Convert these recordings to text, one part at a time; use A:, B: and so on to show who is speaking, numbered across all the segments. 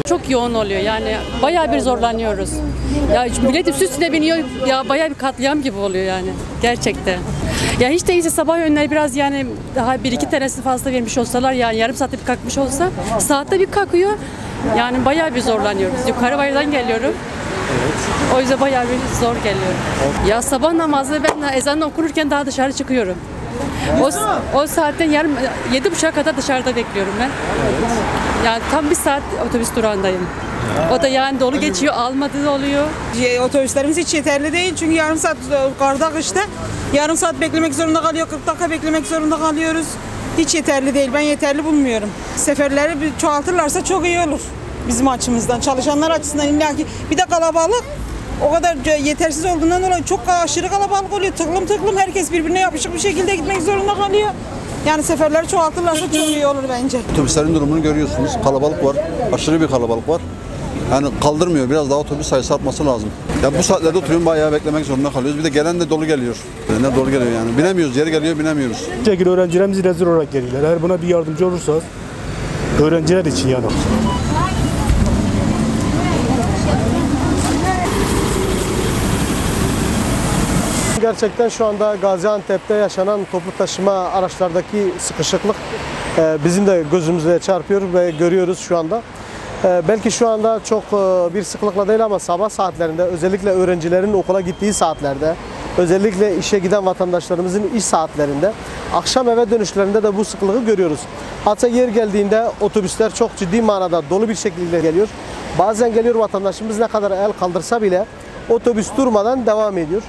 A: Çok yoğun oluyor yani bayağı bir zorlanıyoruz. Ya millet üstüne biniyor ya bayağı bir katliam gibi oluyor yani gerçekten. Ya hiç değilse sabah yönleri biraz yani daha bir iki tanesi fazla vermiş olsalar yani yarım saatte bir kalkmış olsa saatte bir kalkıyor. Yani bayağı bir zorlanıyoruz. Yukarı bayırdan geliyorum. Evet. O yüzden bayağı bir zor geliyor. Ya sabah namazı ben ezanla okunurken daha dışarı çıkıyorum. O saatten yarım 7.30'a kadar dışarıda bekliyorum ben. Evet. Yani tam bir saat otobüs durağındayım. O da yani dolu geçiyor, almadığı oluyor.
B: Otobüslerimiz hiç yeterli değil çünkü yarım saat karda kışta yarım saat beklemek zorunda kalıyor, 40 dakika beklemek zorunda kalıyoruz. Hiç yeterli değil, ben yeterli bulmuyorum. Seferleri çoğaltırlarsa çok iyi olur bizim açımızdan, çalışanlar açısından illaki. Bir de kalabalık o kadar yetersiz olduğundan dolayı çok aşırı kalabalık oluyor. Tıklım tıklım herkes birbirine yapışık bir şekilde gitmek zorunda kalıyor. Yani seferleri çoğaltırlarsa çok iyi olur bence.
C: Otobüslerin durumunu görüyorsunuz. Kalabalık var. Aşırı bir kalabalık var. Yani kaldırmıyor. Biraz daha otobüs sayısı artması lazım. Ya bu saatlerde oturuyorum bayağı beklemek zorunda kalıyoruz. Bir de gelen de dolu geliyor. Gelenler dolu geliyor yani. Binemiyoruz. Yeri geliyor binemiyoruz.
D: Çekil öğrencilerimiz rezil olarak geliyorlar. Eğer buna bir yardımcı olursanız öğrenciler için yani. Gerçekten şu anda Gaziantep'te yaşanan toplu taşıma araçlardaki sıkışıklık bizim de gözümüze çarpıyor ve görüyoruz şu anda. Belki şu anda çok bir sıklıkla değil ama sabah saatlerinde özellikle öğrencilerin okula gittiği saatlerde, özellikle işe giden vatandaşlarımızın iş saatlerinde, akşam eve dönüşlerinde de bu sıklığı görüyoruz. Hatta yer geldiğinde otobüsler çok ciddi manada dolu bir şekilde geliyor. Bazen geliyor vatandaşımız ne kadar el kaldırsa bile otobüs durmadan devam ediyor.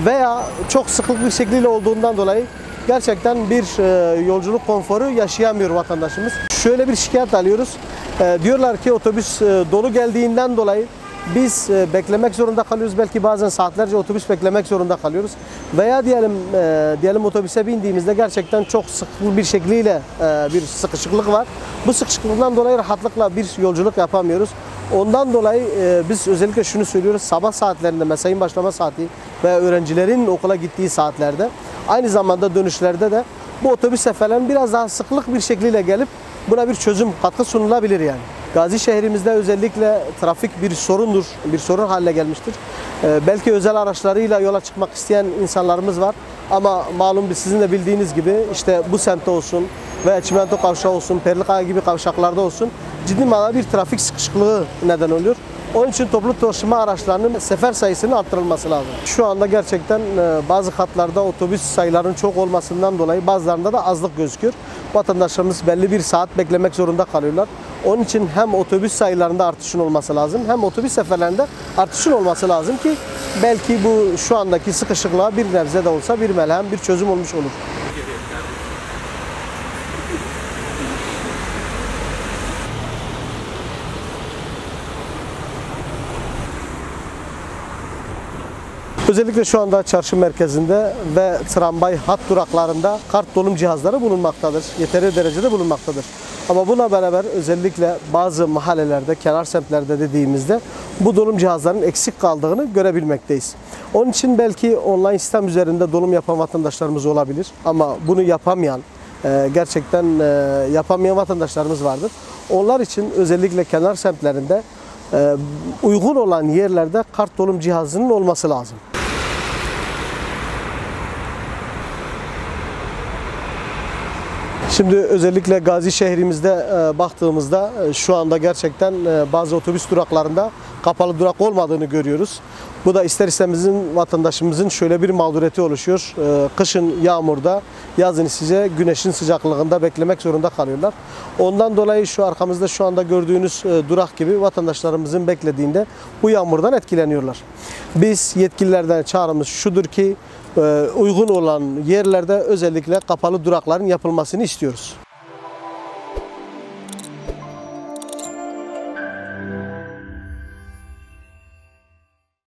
D: Veya çok sıklık bir şekliyle olduğundan dolayı gerçekten bir yolculuk konforu yaşayamıyor vatandaşımız. Şöyle bir şikayet alıyoruz. Diyorlar ki otobüs dolu geldiğinden dolayı biz beklemek zorunda kalıyoruz. Belki bazen saatlerce otobüs beklemek zorunda kalıyoruz. Veya diyelim otobüse bindiğimizde gerçekten çok sıklı bir şekliyle bir sıkışıklık var. Bu sıkışıklıktan dolayı rahatlıkla bir yolculuk yapamıyoruz. Ondan dolayı biz özellikle şunu söylüyoruz. Sabah saatlerinde mesainin başlama saati ve öğrencilerin okula gittiği saatlerde aynı zamanda dönüşlerde de bu otobüs seferlerinin biraz daha sıklık bir şekliyle gelip buna bir çözüm katkı sunulabilir yani. Gazi şehrimizde özellikle trafik bir sorundur, bir sorun haline gelmiştir. Belki özel araçlarıyla yola çıkmak isteyen insanlarımız var. Ama malum sizin de bildiğiniz gibi işte bu semtte olsun veya Çimento kavşağı olsun, Perlikaya gibi kavşaklarda olsun ciddi manada bir trafik sıkışıklığı neden oluyor. Onun için toplu taşıma araçlarının sefer sayısının arttırılması lazım. Şu anda gerçekten bazı hatlarda otobüs sayılarının çok olmasından dolayı bazılarında da azlık gözüküyor. Vatandaşlarımız belli bir saat beklemek zorunda kalıyorlar. Onun için hem otobüs sayılarında artışın olması lazım hem otobüs seferlerinde artışın olması lazım ki belki bu şu andaki sıkışıklığa bir nebze de olsa bir melhem, bir çözüm olmuş olur. Özellikle şu anda çarşı merkezinde ve tramvay hat duraklarında kart dolum cihazları bulunmaktadır. Yeteri derecede bulunmaktadır. Ama buna beraber özellikle bazı mahallelerde, kenar semtlerde dediğimizde bu dolum cihazlarının eksik kaldığını görebilmekteyiz. Onun için belki online sistem üzerinde dolum yapan vatandaşlarımız olabilir. Ama bunu yapamayan gerçekten yapamayan vatandaşlarımız vardır. Onlar için özellikle kenar semtlerinde uygun olan yerlerde kart dolum cihazının olması lazım. Şimdi özellikle Gazi şehrimizde baktığımızda şu anda gerçekten bazı otobüs duraklarında kapalı durak olmadığını görüyoruz. Bu da ister istemez vatandaşımızın şöyle bir mağduriyeti oluşuyor. Kışın yağmurda, yazın ise güneşin sıcaklığında beklemek zorunda kalıyorlar. Ondan dolayı şu arkamızda şu anda gördüğünüz durak gibi vatandaşlarımızın beklediğinde bu yağmurdan etkileniyorlar. Biz yetkililerden çağrımız şudur ki uygun olan yerlerde özellikle kapalı durakların yapılmasını istiyoruz.